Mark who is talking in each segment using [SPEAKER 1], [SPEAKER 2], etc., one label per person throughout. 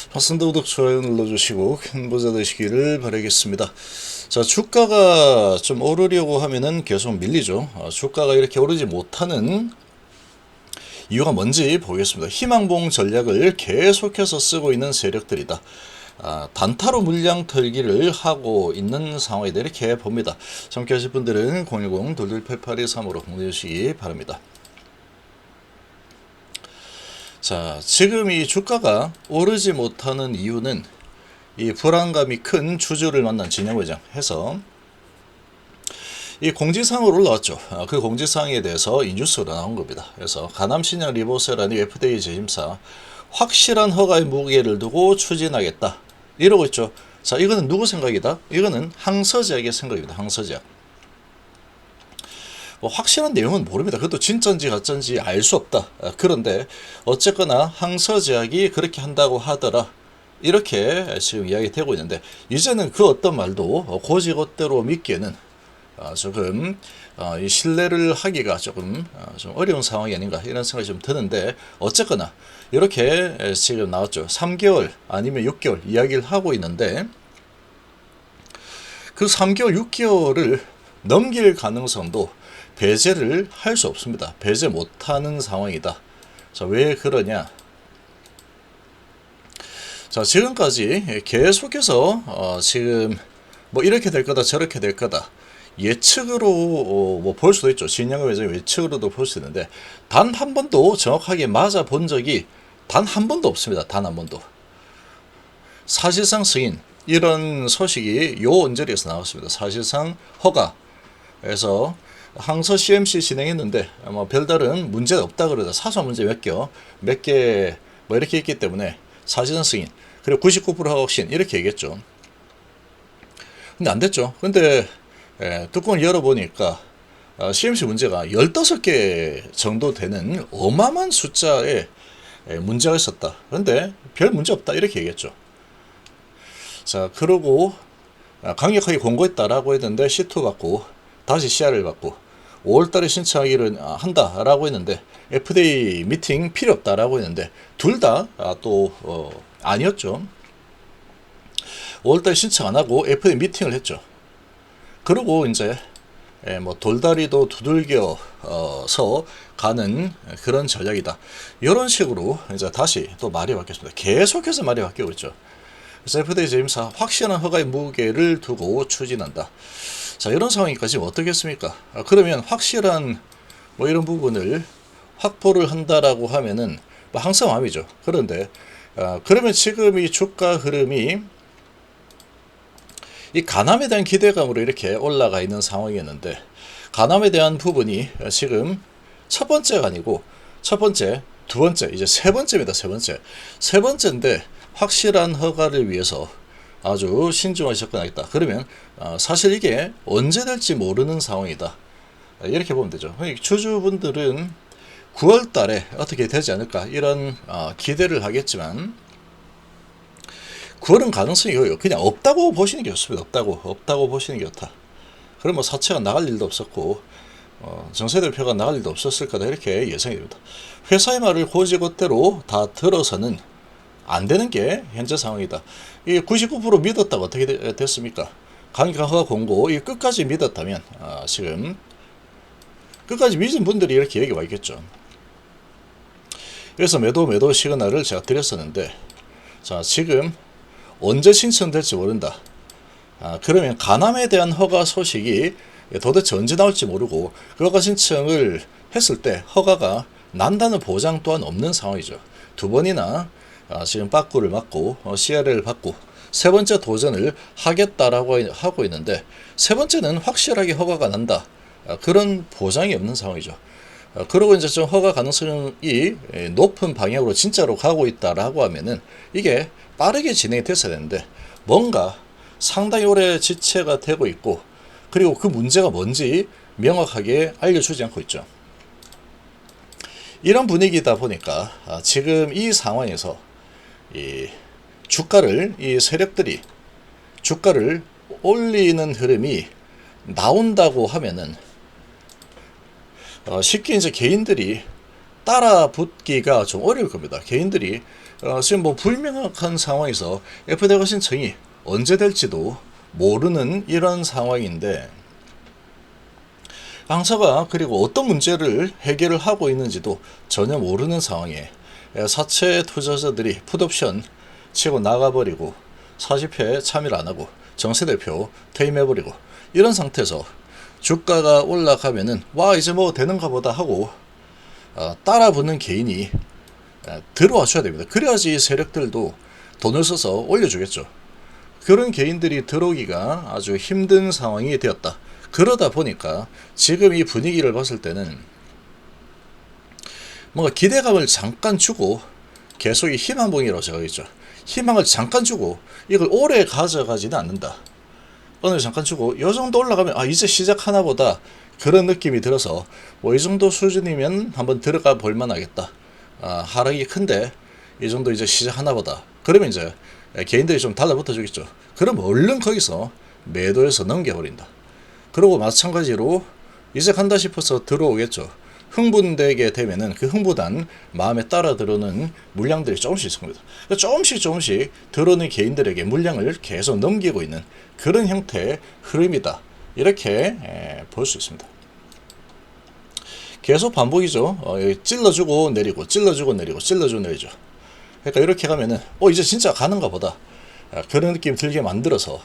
[SPEAKER 1] 반갑습니다. 구독, 좋아요 눌러주시고 큰 부자 되시기를 바라겠습니다. 자, 주가가 좀 오르려고 하면은 계속 밀리죠. 주가가 이렇게 오르지 못하는 이유가 뭔지 보겠습니다. 희망봉 전략을 계속해서 쓰고 있는 세력들이다. 단타로 물량 털기를 하고 있는 상황이다. 이렇게 봅니다. 함께 하실 분들은 010-2288-23으로 공유해주시기 바랍니다. 자, 지금 이 주가가 오르지 못하는 이유는 이 불안감이 큰 주주를 만난 진영회장 해서 이 공지사항으로 올라왔죠. 그 공지사항에 대해서 이 뉴스로 나온 겁니다. 그래서 가남신약 리보세라니 FDA 재심사 확실한 허가의 무게를 두고 추진하겠다 이러고 있죠. 자, 이거는 누구 생각이다? 이거는 항서제약의 생각입니다. 항서제약. 뭐 확실한 내용은 모릅니다. 그것도 진짜인지 가짜인지 알 수 없다. 그런데 어쨌거나 항서제약이 그렇게 한다고 하더라. 이렇게 지금 이야기되고 있는데 이제는 그 어떤 말도 고지것대로 믿기에는 조금 이 신뢰를 하기가 조금 좀 어려운 상황이 아닌가 이런 생각이 좀 드는데 어쨌거나 이렇게 지금 나왔죠. 3개월 아니면 6개월 이야기를 하고 있는데 그 3개월 6개월을 넘길 가능성도 배제를 할 수 없습니다. 배제 못하는 상황이다. 자, 왜 그러냐? 자, 지금까지 계속해서 지금 뭐 이렇게 될 거다 저렇게 될 거다 예측으로 뭐 볼 수도 있죠. 진영의 외정의 예측으로도 볼 수 있는데 단 한 번도 정확하게 맞아 본 적이 단 한 번도 없습니다. 단 한 번도. 사실상 승인 이런 소식이 요 언저리에서 나왔습니다. 사실상 허가. 그래서 항서 CMC 진행했는데 뭐 별다른 문제가 없다 그러다 사소한 문제 몇 개 뭐 이렇게 있기 때문에 사실상 승인 그리고 99% 확신 이렇게 얘기했죠. 근데 안 됐죠. 근데 뚜껑을 열어보니까 CMC 문제가 15개 정도 되는 어마어마한 숫자의 문제가 있었다. 그런데 별 문제 없다 이렇게 얘기했죠. 자, 그러고 강력하게 공고했다라고 했는데 C2 받고 다시 CR을 받고 5월달에 신청하기를 한다라고 했는데 FDA 미팅 필요 없다라고 했는데 둘 다 또 아니었죠. 5월달 신청 안 하고 FDA 미팅을 했죠. 그리고 이제 뭐 돌다리도 두들겨서 가는 그런 전략이다. 이런 식으로 이제 다시 또 말이 바뀌었습니다. 계속해서 말이 바뀌고 있죠. 그래서 FDA 재임사 확실한 허가의 무게를 두고 추진한다. 자, 이런 상황이니까 지금 어떻겠습니까? 그러면 확실한 뭐 이런 부분을 확보를 한다라고 하면은 뭐 항상 마음이죠. 그런데 그러면 지금 이 주가 흐름이 이 간암에 대한 기대감으로 이렇게 올라가 있는 상황이었는데 간암에 대한 부분이 지금 첫 번째가 아니고 첫 번째, 두 번째, 이제 세 번째입니다. 세 번째인데 확실한 허가를 위해서 아주 신중하게 접근하겠다. 그러면 사실 이게 언제 될지 모르는 상황이다. 이렇게 보면 되죠. 주주분들은 9월 달에 어떻게 되지 않을까 이런 기대를 하겠지만 9월은 가능성이 그냥 없다고 보시는 게 좋습니다. 없다고 보시는 게 좋다. 그럼 뭐 사채가 나갈 일도 없었고 정세대표가 나갈 일도 없었을 거다 이렇게 예상이 됩니다. 회사의 말을 고지것대로 다 들어서는 안 되는 게 현재 상황이다. 이 99% 믿었다가 어떻게 됐습니까? 강력한 허가 공고 이 끝까지 믿었다면 지금 끝까지 믿은 분들이 이렇게 여기 와 있겠죠. 그래서 매도 시그널을 제가 드렸었는데 자, 지금 언제 신청될지 모른다. 그러면 간암에 대한 허가 소식이 도대체 언제 나올지 모르고 그 허가 신청을 했을 때 허가가 난다는 보장 또한 없는 상황이죠. 두 번이나 지금 빠꾸를 맞고 CR을 받고 세 번째 도전을 하겠다라고 하고 있는데 세 번째는 확실하게 허가가 난다. 그런 보장이 없는 상황이죠. 그리고 이제 좀 허가 가능성이 높은 방향으로 진짜로 가고 있다라고 하면은 이게 빠르게 진행이 됐어야 되는데 뭔가 상당히 오래 지체가 되고 있고 그리고 그 문제가 뭔지 명확하게 알려주지 않고 있죠. 이런 분위기다 보니까 지금 이 상황에서 이 주가를 이 세력들이 주가를 올리는 흐름이 나온다고 하면은 쉽게 이제 개인들이 따라 붙기가 좀 어려울 겁니다. 개인들이 지금 뭐 불명확한 상황에서 FTA 신청이 언제 될지도 모르는 이런 상황인데, 당사가 그리고 어떤 문제를 해결을 하고 있는지도 전혀 모르는 상황에 사채 투자자들이 풋옵션 치고 나가버리고 40회 참여를 안하고 정세대표 퇴임해버리고 이런 상태에서 주가가 올라가면은 와 이제 뭐 되는가 보다 하고 따라붙는 개인이 들어와 줘야 됩니다. 그래야지 세력들도 돈을 써서 올려주겠죠. 그런 개인들이 들어오기가 아주 힘든 상황이 되었다. 그러다 보니까 지금 이 분위기를 봤을 때는 뭔가 기대감을 잠깐 주고 계속 이 희망봉이라고 제가 했죠. 희망을 잠깐 주고 이걸 오래 가져가지는 않는다. 오늘 잠깐 주고 이 정도 올라가면 이제 시작하나 보다 그런 느낌이 들어서 뭐 이 정도 수준이면 한번 들어가 볼만 하겠다. 하락이 큰데 이 정도 이제 시작하나 보다. 그러면 이제 개인들이 좀 달라붙어 주겠죠. 그럼 얼른 거기서 매도해서 넘겨버린다. 그리고 마찬가지로 이제 간다 싶어서 들어오겠죠. 흥분되게 되면은 그 흥분한 마음에 따라 들어오는 물량들이 조금씩 있을 겁니다. 조금씩 들어오는 개인들에게 물량을 계속 넘기고 있는 그런 형태의 흐름이다. 이렇게 볼 수 있습니다. 계속 반복이죠. 찔러주고 내리고 찔러주고 내리고 찔러주고 내리죠. 그러니까 이렇게 가면은 이제 진짜 가는가 보다. 그런 느낌 들게 만들어서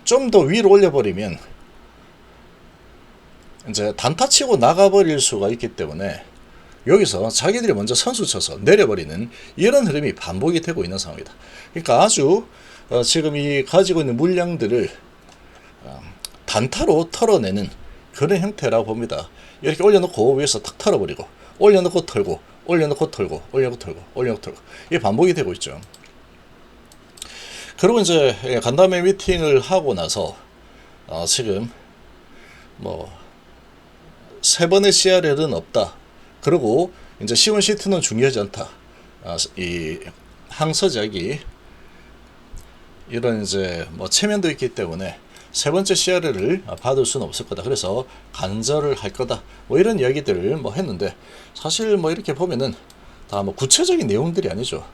[SPEAKER 1] 좀 더 위로 올려버리면 이제 단타 치고 나가버릴 수가 있기 때문에 여기서 자기들이 먼저 선수 쳐서 내려버리는 이런 흐름이 반복이 되고 있는 상황이다. 그러니까 아주 지금 이 가지고 있는 물량들을 단타로 털어내는 그런 형태라고 봅니다. 이렇게 올려놓고 위에서 탁 털어버리고 올려놓고 털고 올려놓고 털고 올려놓고 털고 올려놓고 털고 이게 반복이 되고 있죠. 그리고 이제 간담회 미팅을 하고 나서 지금 뭐 세 번의 CRL은 없다. 그리고 이제 C1, C2는 중요하지 않다. 이 항서작이 이런 이제 뭐 체면도 있기 때문에 세 번째 CRL을 받을 수는 없을 거다. 그래서 간절을 할 거다. 뭐 이런 이야기들을 뭐 했는데 사실 뭐 이렇게 보면은 다 뭐 구체적인 내용들이 아니죠.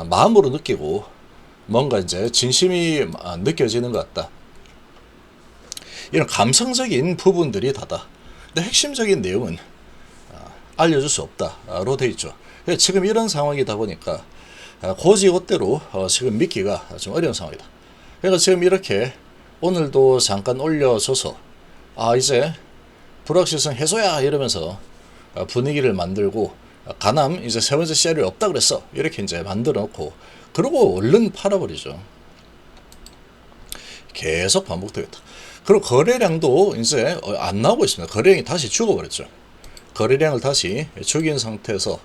[SPEAKER 1] 마음으로 느끼고 뭔가 이제 진심이 느껴지는 것 같다. 이런 감성적인 부분들이 다다. 근데 핵심적인 내용은 알려줄 수 없다로 되어 있죠. 지금 이런 상황이다 보니까 고지고대로 지금 믿기가 좀 어려운 상황이다. 그러니까 지금 이렇게 오늘도 잠깐 올려줘서 이제 불확실성 해소야 이러면서 분위기를 만들고 가남 이제 세 번째 CR이 없다 그랬어 이렇게 이제 만들어 놓고 그러고 얼른 팔아버리죠. 계속 반복되겠다. 그리고 거래량도 이제 안 나오고 있습니다. 거래량이 다시 죽어버렸죠. 거래량을 다시 죽인 상태에서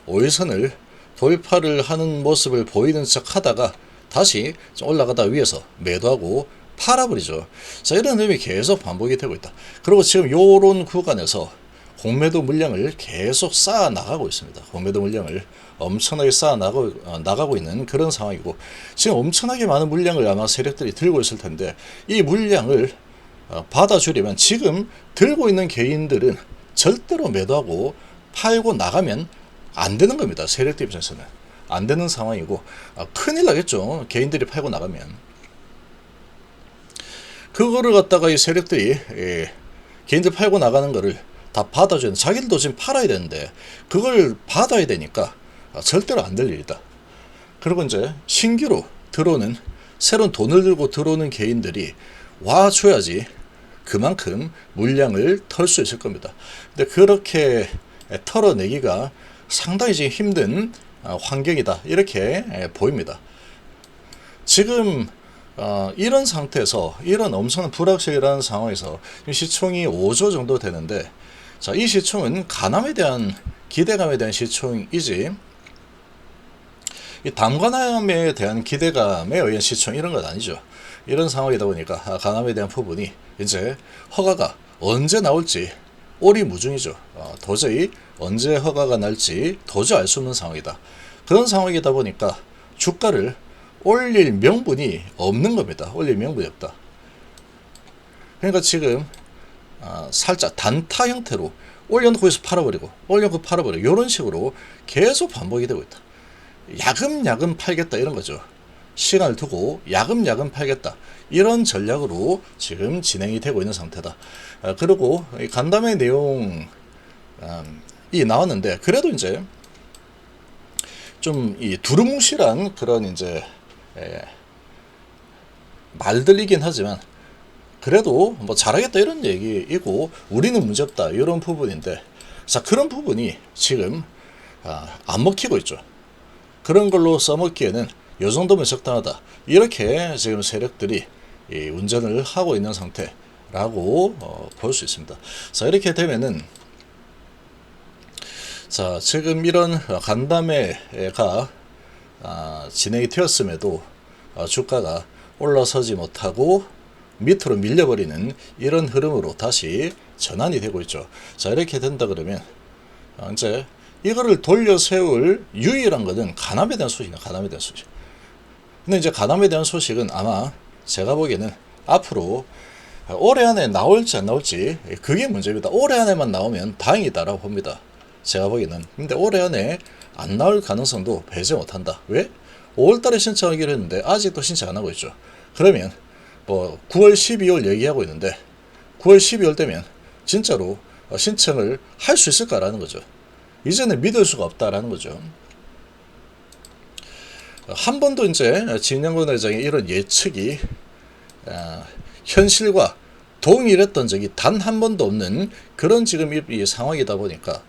[SPEAKER 1] 5일선을 돌파를 하는 모습을 보이는 척 하다가 다시 좀 올라가다 위에서 매도하고 팔아버리죠. 자, 이런 흐름이 계속 반복이 되고 있다. 그리고 지금 요런 구간에서 공매도 물량을 계속 쌓아 나가고 있습니다. 공매도 물량을 엄청나게 쌓아 나가고 있는 그런 상황이고 지금 엄청나게 많은 물량을 아마 세력들이 들고 있을 텐데 이 물량을 받아주려면 지금 들고 있는 개인들은 절대로 매도하고 팔고 나가면 안 되는 겁니다. 세력들 입장에서는 안 되는 상황이고 큰일 나겠죠. 개인들이 팔고 나가면 그거를 갖다가 이 세력들이 개인들 팔고 나가는 거를 다 받아줘야 돼. 자기들도 지금 팔아야 되는데 그걸 받아야 되니까 절대로 안 될 일이다. 그리고 이제 신규로 들어오는 새로운 돈을 들고 들어오는 개인들이 와줘야지 그만큼 물량을 털 수 있을 겁니다. 근데 그렇게 털어내기가 상당히 지금 힘든 환경이다. 이렇게 보입니다. 지금 이런 상태에서 이런 엄청난 불확실한 상황에서 시총이 5조 정도 되는데 자, 이 시총은 가남에 대한 기대감에 대한 시총이지 이 담관함에 대한 기대감에 의한 시총 이런 건 아니죠. 이런 상황이다 보니까 가남에 대한 부분이 이제 허가가 언제 나올지 오리무중이죠. 도저히 언제 허가가 날지 도저히 알 수 없는 상황이다. 그런 상황이다 보니까 주가를 올릴 명분이 없는 겁니다. 올릴 명분이 없다. 그러니까 지금 살짝 단타 형태로 올려놓고 해서 팔아버리고 올려놓고 팔아버리고 이런 식으로 계속 반복이 되고 있다. 야금야금 팔겠다 이런 거죠. 시간을 두고 야금야금 팔겠다 이런 전략으로 지금 진행이 되고 있는 상태다. 그리고 간담회 내용이 나왔는데 그래도 이제 좀 이 두루뭉실한 그런 이제 말들이긴 하지만 그래도 뭐 잘하겠다 이런 얘기이고 우리는 문제없다 이런 부분인데 자 그런 부분이 지금 안 먹히고 있죠. 그런 걸로 써먹기에는 요 정도면 적당하다 이렇게 지금 세력들이 운전을 하고 있는 상태라고 볼 수 있습니다. 자 이렇게 되면은 자 지금 이런 간담회가 진행이 되었음에도 주가가 올라서지 못하고 밑으로 밀려버리는 이런 흐름으로 다시 전환이 되고 있죠. 자 이렇게 된다 그러면 이제 이거를 돌려 세울 유일한 것은 간암에 대한 소식이다. 간암에 대한 소식. 근데 이제 간암에 대한 소식은 아마 제가 보기에는 앞으로 올해 안에 나올지 안 나올지 그게 문제입니다. 올해 안에만 나오면 다행이다라고 봅니다. 제가 보기에는. 근데 올해 안에 안 나올 가능성도 배제 못한다. 왜? 5월달에 신청하기로 했는데 아직도 신청 안 하고 있죠. 그러면 뭐 9월 12월 얘기하고 있는데 9월 12월 되면 진짜로 신청을 할 수 있을까라는 거죠. 이제는 믿을 수가 없다라는 거죠. 한 번도 이제 진영권 회장의 이런 예측이 현실과 동일했던 적이 단 한 번도 없는 그런 지금 이 상황이다 보니까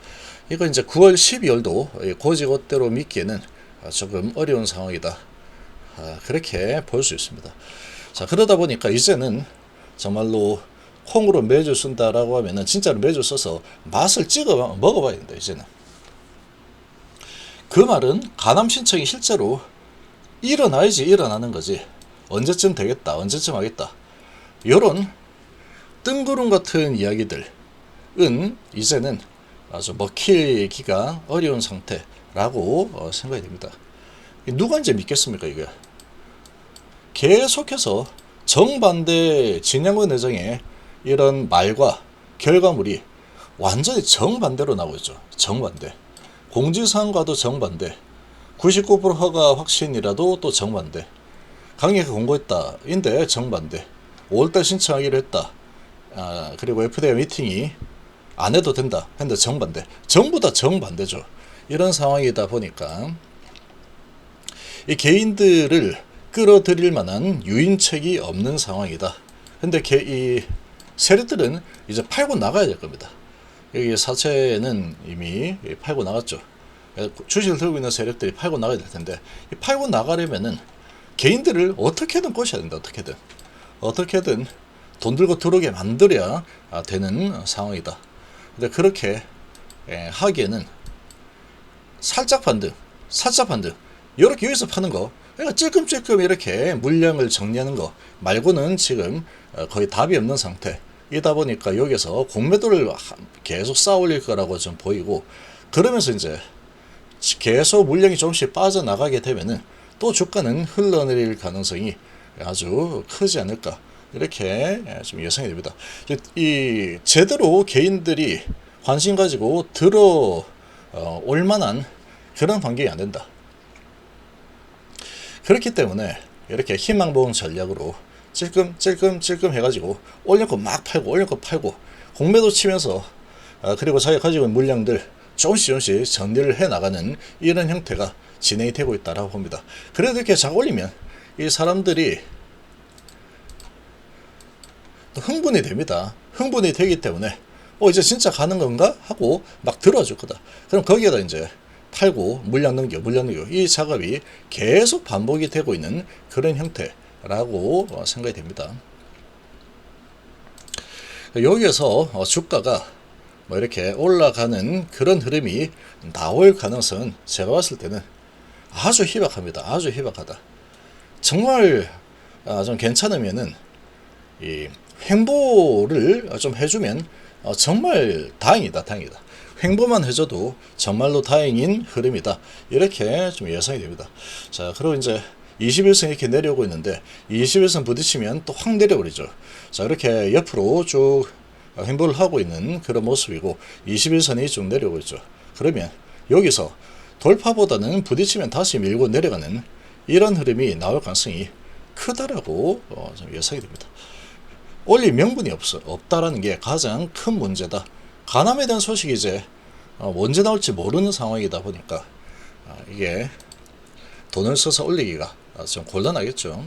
[SPEAKER 1] 이거 이제 9월 12월도 고지것대로 믿기에는 조금 어려운 상황이다. 그렇게 볼 수 있습니다. 자 그러다 보니까 이제는 정말로 콩으로 매주 쓴다라고 하면은 진짜로 매주 써서 맛을 찍어 먹어봐야 된다. 이제는 그 말은 간암 신청이 실제로 일어나야지 일어나는 거지 언제쯤 되겠다 언제쯤 하겠다 요런 뜬구름 같은 이야기들은 이제는 아주 먹히기가 어려운 상태라고 생각이 됩니다. 누가 이제 믿겠습니까 이게. 계속해서 정반대 진영권 회장의 이런 말과 결과물이 완전히 정반대로 나오고 있죠. 정반대. 공지사항과도 정반대. 99% 허가 확신이라도 또 정반대. 강력하게 공고했다. 인데 정반대. 5월달 신청하기로 했다. 그리고 FDA 미팅이 안 해도 된다. 근데 정반대. 전부 다 정반대죠. 이런 상황이다 보니까 이 개인들을 끌어들일 만한 유인책이 없는 상황이다. 근데 이 세력들은 이제 팔고 나가야 될 겁니다. 여기 사채는 이미 팔고 나갔죠. 주식을 들고 있는 세력들이 팔고 나가야 될 텐데 이 팔고 나가려면은 개인들을 어떻게든 꼬셔야 된다. 어떻게든 돈 들고 들어오게 만들어야 되는 상황이다. 근데 그렇게 하기에는 살짝 반등 이렇게 여기서 파는 거 그러니까 찔끔찔끔 이렇게 물량을 정리하는 거 말고는 지금 거의 답이 없는 상태이다 보니까 여기서 공매도를 계속 쌓아 올릴 거라고 좀 보이고 그러면서 이제 계속 물량이 조금씩 빠져나가게 되면은 또 주가는 흘러내릴 가능성이 아주 크지 않을까 이렇게 좀 예상이 됩니다. 이 제대로 개인들이 관심 가지고 올 만한 그런 환경이 안 된다. 그렇기 때문에 이렇게 희망보험 전략으로 찔끔 해가지고 올려놓고 막 팔고 공매도 치면서 그리고 자기가 가지고 있는 물량들 조금씩 정리를 해나가는 이런 형태가 진행이 되고 있다라고 봅니다. 그래도 이렇게 잘 올리면 이 사람들이 흥분이 됩니다. 흥분이 되기 때문에 이제 진짜 가는 건가 하고 막 들어줄 거다. 그럼 거기에다 이제 팔고 물량 넘겨 이 작업이 계속 반복이 되고 있는 그런 형태라고 생각이 됩니다. 여기에서 주가가 뭐 이렇게 올라가는 그런 흐름이 나올 가능성은 제가 봤을 때는 아주 희박합니다. 아주 희박하다. 정말 좀 괜찮으면은 이 횡보를 좀 해주면 정말 다행이다. 횡보만 해줘도 정말로 다행인 흐름이다. 이렇게 좀 예상이 됩니다. 자, 그리고 이제 21선 이렇게 내려오고 있는데 21선 부딪히면 또 확 내려버리죠. 자, 이렇게 옆으로 쭉 행보를 하고 있는 그런 모습이고 21선이 쭉 내려오고 있죠. 그러면 여기서 돌파보다는 부딪히면 다시 밀고 내려가는 이런 흐름이 나올 가능성이 크다라고 좀 예상이 됩니다. 올릴 명분이 없다라는 게 가장 큰 문제다. 간암에 대한 소식이 이제 언제 나올지 모르는 상황이다 보니까 이게 돈을 써서 올리기가 좀 곤란하겠죠.